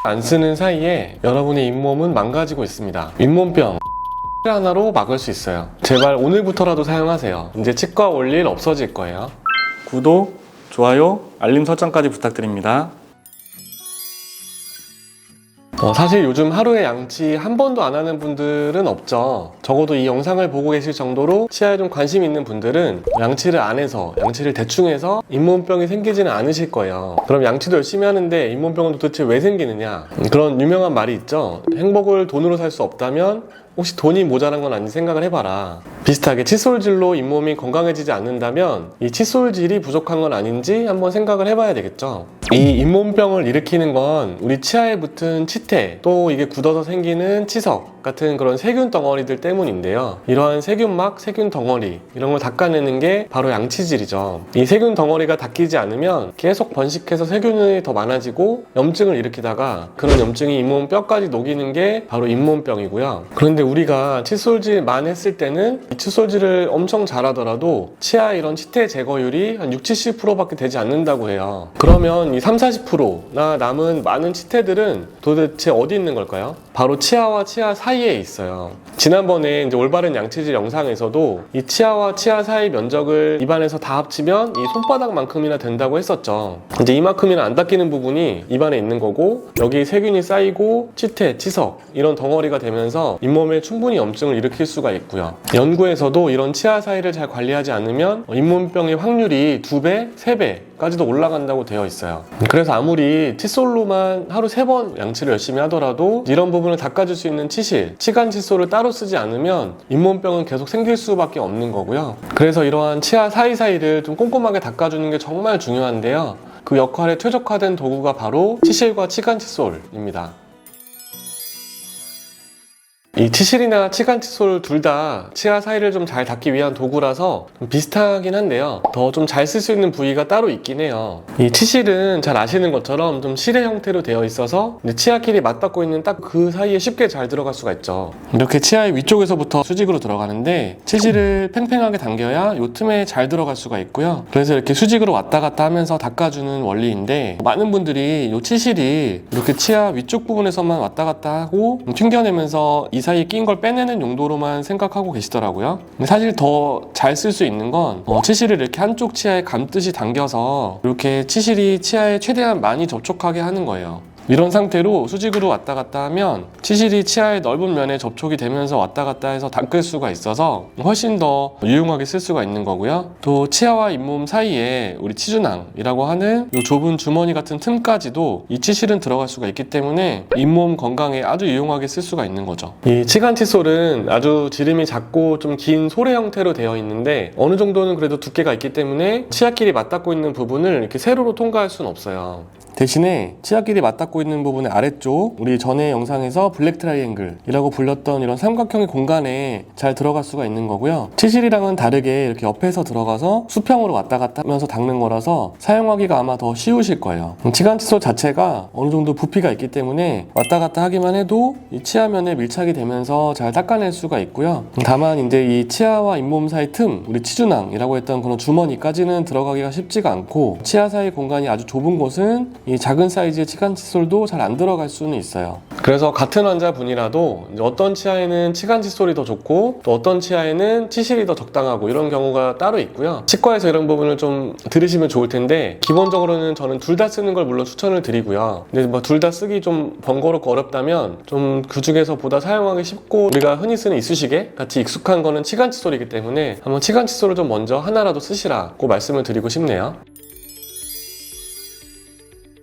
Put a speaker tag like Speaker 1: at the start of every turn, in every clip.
Speaker 1: 안 쓰는 사이에 여러분의 잇몸은 망가지고 있습니다. 잇몸병 하나로 막을 수 있어요. 제발 오늘부터라도 사용하세요. 이제 치과 올 일 없어질 거예요.
Speaker 2: 구독, 좋아요, 알림 설정까지 부탁드립니다.
Speaker 1: 사실 요즘 하루에 양치 한 번도 안 하는 분들은 없죠. 적어도 이 영상을 보고 계실 정도로 치아에 좀 관심 있는 분들은 양치를 안 해서, 양치를 대충 해서 잇몸병이 생기지는 않으실 거예요. 그럼 양치도 열심히 하는데 잇몸병은 도대체 왜 생기느냐? 그런 유명한 말이 있죠. 행복을 돈으로 살 수 없다면 혹시 돈이 모자란 건 아닌지 생각을 해봐라. 비슷하게 칫솔질로 잇몸이 건강해지지 않는다면 이 칫솔질이 부족한 건 아닌지 한번 생각을 해봐야 되겠죠. 이 잇몸병을 일으키는 건 우리 치아에 붙은 치태, 또 이게 굳어서 생기는 치석 같은 그런 세균 덩어리들 때문인데요. 이러한 세균막, 세균 덩어리 이런 걸 닦아내는 게 바로 양치질이죠. 이 세균 덩어리가 닦이지 않으면 계속 번식해서 세균이 더 많아지고 염증을 일으키다가 그런 염증이 잇몸 뼈까지 녹이는 게 바로 잇몸병이고요. 그런데 우리가 칫솔질만 했을 때는 이 칫솔질을 엄청 잘하더라도 치아 이런 치태 제거율이 한 60-70%밖에 되지 않는다고 해요. 그러면 이 30-40%나 남은 많은 치태들은 도대체 어디 있는 걸까요? 바로 치아와 치아 사이에 있어요. 지난번에 이제 올바른 양치질 영상에서도 이 치아와 치아 사이 면적을 입안에서 다 합치면 이 손바닥만큼이나 된다고 했었죠. 이제 이만큼이나 안 닦이는 부분이 입안에 있는 거고, 여기 세균이 쌓이고 치태, 치석 이런 덩어리가 되면서 잇몸에 충분히 염증을 일으킬 수가 있고요. 연구에서도 이런 치아 사이를 잘 관리하지 않으면 잇몸병의 확률이 2배, 3배까지도 올라간다고 되어 있어요. 그래서 아무리 칫솔로만 하루 3번 양치를 열심히 하더라도 이런 부분을 닦아줄 수 있는 치실, 치간 칫솔을 따로 쓰지 않으면 잇몸병은 계속 생길 수밖에 없는 거고요. 그래서 이러한 치아 사이사이를 좀 꼼꼼하게 닦아주는 게 정말 중요한데요. 그 역할에 최적화된 도구가 바로 치실과 치간 칫솔입니다. 이 치실이나 치간 칫솔 둘 다 치아 사이를 좀 잘 닦기 위한 도구라서 좀 비슷하긴 한데요. 더 좀 잘 쓸 수 있는 부위가 따로 있긴 해요. 이 치실은 잘 아시는 것처럼 좀 실의 형태로 되어 있어서 치아끼리 맞닿고 있는 딱 그 사이에 쉽게 잘 들어갈 수가 있죠. 이렇게 치아의 위쪽에서부터 수직으로 들어가는데 치실을 팽팽하게 당겨야 이 틈에 잘 들어갈 수가 있고요. 그래서 이렇게 수직으로 왔다 갔다 하면서 닦아주는 원리인데, 많은 분들이 이 치실이 이렇게 치아 위쪽 부분에서만 왔다 갔다 하고 튕겨내면서 이 사이에 낀 걸 빼내는 용도로만 생각하고 계시더라고요. 근데 사실 더 잘 쓸 수 있는 건 치실을 이렇게 한쪽 치아에 감듯이 당겨서 이렇게 치실이 치아에 최대한 많이 접촉하게 하는 거예요. 이런 상태로 수직으로 왔다 갔다 하면 치실이 치아의 넓은 면에 접촉이 되면서 왔다 갔다 해서 닦을 수가 있어서 훨씬 더 유용하게 쓸 수가 있는 거고요. 또 치아와 잇몸 사이에 우리 치주낭이라고 하는 이 좁은 주머니 같은 틈까지도 이 치실은 들어갈 수가 있기 때문에 잇몸 건강에 아주 유용하게 쓸 수가 있는 거죠. 이 치간 칫솔은 아주 지름이 작고 좀 긴 소래 형태로 되어 있는데 어느 정도는 그래도 두께가 있기 때문에 치아끼리 맞닿고 있는 부분을 이렇게 세로로 통과할 수는 없어요. 대신에 치아끼리 맞닿고 있는 부분의 아래쪽, 우리 전에 영상에서 블랙 트라이앵글이라고 불렸던 이런 삼각형의 공간에 잘 들어갈 수가 있는 거고요. 치실이랑은 다르게 이렇게 옆에서 들어가서 수평으로 왔다 갔다 하면서 닦는 거라서 사용하기가 아마 더 쉬우실 거예요. 치간 칫솔 자체가 어느 정도 부피가 있기 때문에 왔다 갔다 하기만 해도 이 치아면에 밀착이 되면서 잘 닦아낼 수가 있고요. 다만 이제 이 치아와 잇몸 사이 틈, 우리 치주낭이라고 했던 그런 주머니까지는 들어가기가 쉽지가 않고, 치아 사이 공간이 아주 좁은 곳은 이 작은 사이즈의 치간 칫솔도 잘 안 들어갈 수는 있어요. 그래서 같은 환자분이라도 어떤 치아에는 치간 칫솔이 더 좋고 또 어떤 치아에는 치실이 더 적당하고 이런 경우가 따로 있고요. 치과에서 이런 부분을 좀 들으시면 좋을 텐데, 기본적으로는 저는 둘 다 쓰는 걸 물론 추천을 드리고요. 근데 뭐 둘 다 쓰기 좀 번거롭고 어렵다면 좀 그 중에서 보다 사용하기 쉽고 우리가 흔히 쓰는 이쑤시개 같이 익숙한 거는 치간 칫솔이기 때문에 한번 치간 칫솔을 좀 먼저 하나라도 쓰시라고 말씀을 드리고 싶네요.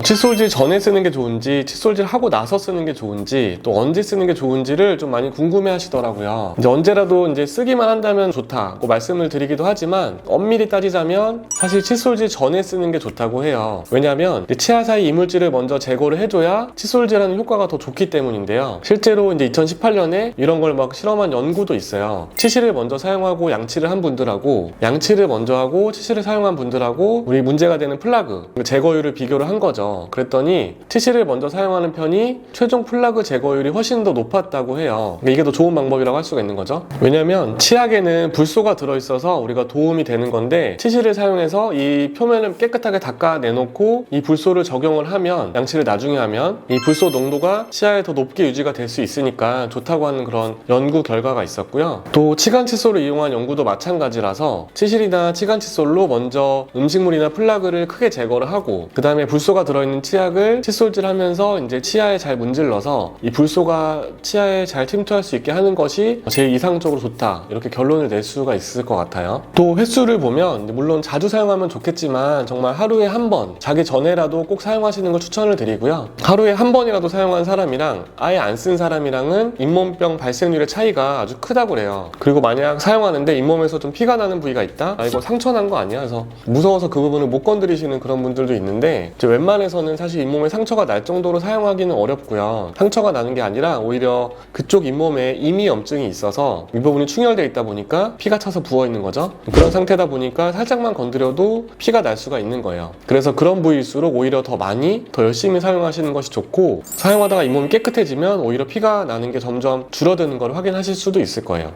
Speaker 1: 칫솔질 전에 쓰는 게 좋은지, 칫솔질 하고 나서 쓰는 게 좋은지, 또 언제 쓰는 게 좋은지를 좀 많이 궁금해 하시더라고요. 이제 언제라도 이제 쓰기만 한다면 좋다고 말씀을 드리기도 하지만, 엄밀히 따지자면 사실 칫솔질 전에 쓰는 게 좋다고 해요. 왜냐하면 치아 사이 이물질을 먼저 제거를 해줘야 칫솔질하는 효과가 더 좋기 때문인데요. 실제로 이제 2018년에 이런 걸 막 실험한 연구도 있어요. 치실을 먼저 사용하고 양치를 한 분들하고, 양치를 먼저 하고 치실을 사용한 분들하고 우리 문제가 되는 플라그 제거율을 비교를 한 거죠. 거죠. 그랬더니 치실을 먼저 사용하는 편이 최종 플라그 제거율이 훨씬 더 높았다고 해요. 이게 더 좋은 방법이라고 할 수가 있는 거죠. 왜냐면 치약에는 불소가 들어있어서 우리가 도움이 되는 건데, 치실을 사용해서 이 표면을 깨끗하게 닦아내놓고 이 불소를 적용을 하면, 양치를 나중에 하면 이 불소 농도가 치아에 더 높게 유지가 될 수 있으니까 좋다고 하는 그런 연구 결과가 있었고요. 또 치간 칫솔을 이용한 연구도 마찬가지라서 치실이나 치간 칫솔로 먼저 음식물이나 플라그를 크게 제거를 하고, 그 다음에 불소가 들어있는 치약을 칫솔질 하면서 이제 치아에 잘 문질러서 이 불소가 치아에 잘 침투할 수 있게 하는 것이 제일 이상적으로 좋다, 이렇게 결론을 낼 수가 있을 것 같아요. 또 횟수를 보면 물론 자주 사용하면 좋겠지만 정말 하루에 한 번, 자기 전에라도 꼭 사용하시는 걸 추천을 드리고요. 하루에 한 번이라도 사용한 사람이랑 아예 안 쓴 사람이랑은 잇몸병 발생률의 차이가 아주 크다고 그래요. 그리고 만약 사용하는데 잇몸에서 좀 피가 나는 부위가 있다? 아, 이거 상처 난 거 아니야? 그래서 무서워서 그 부분을 못 건드리시는 그런 분들도 있는데, 이제 웬만해서는 사실 잇몸에 상처가 날 정도로 사용하기는 어렵고요. 상처가 나는 게 아니라 오히려 그쪽 잇몸에 임이염증이 있어서 이 부분이 충혈되어 있다 보니까 피가 차서 부어 있는 거죠. 그런 상태다 보니까 살짝만 건드려도 피가 날 수가 있는 거예요. 그래서 그런 부위일수록 오히려 더 많이, 더 열심히 사용하시는 것이 좋고, 사용하다가 잇몸이 깨끗해지면 오히려 피가 나는 게 점점 줄어드는 걸 확인하실 수도 있을 거예요.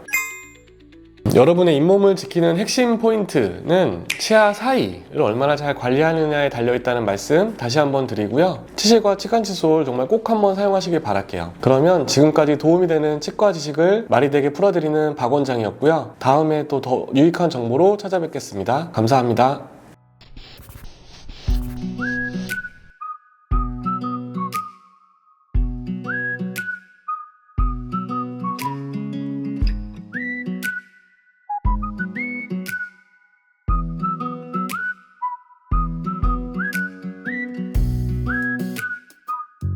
Speaker 1: 여러분의 잇몸을 지키는 핵심 포인트는 치아 사이를 얼마나 잘 관리하느냐에 달려있다는 말씀 다시 한번 드리고요. 치실과 치간칫솔 정말 꼭 한번 사용하시길 바랄게요. 그러면 지금까지 도움이 되는 치과 지식을 말이 되게 풀어드리는 박 원장이었고요. 다음에 또 더 유익한 정보로 찾아뵙겠습니다. 감사합니다.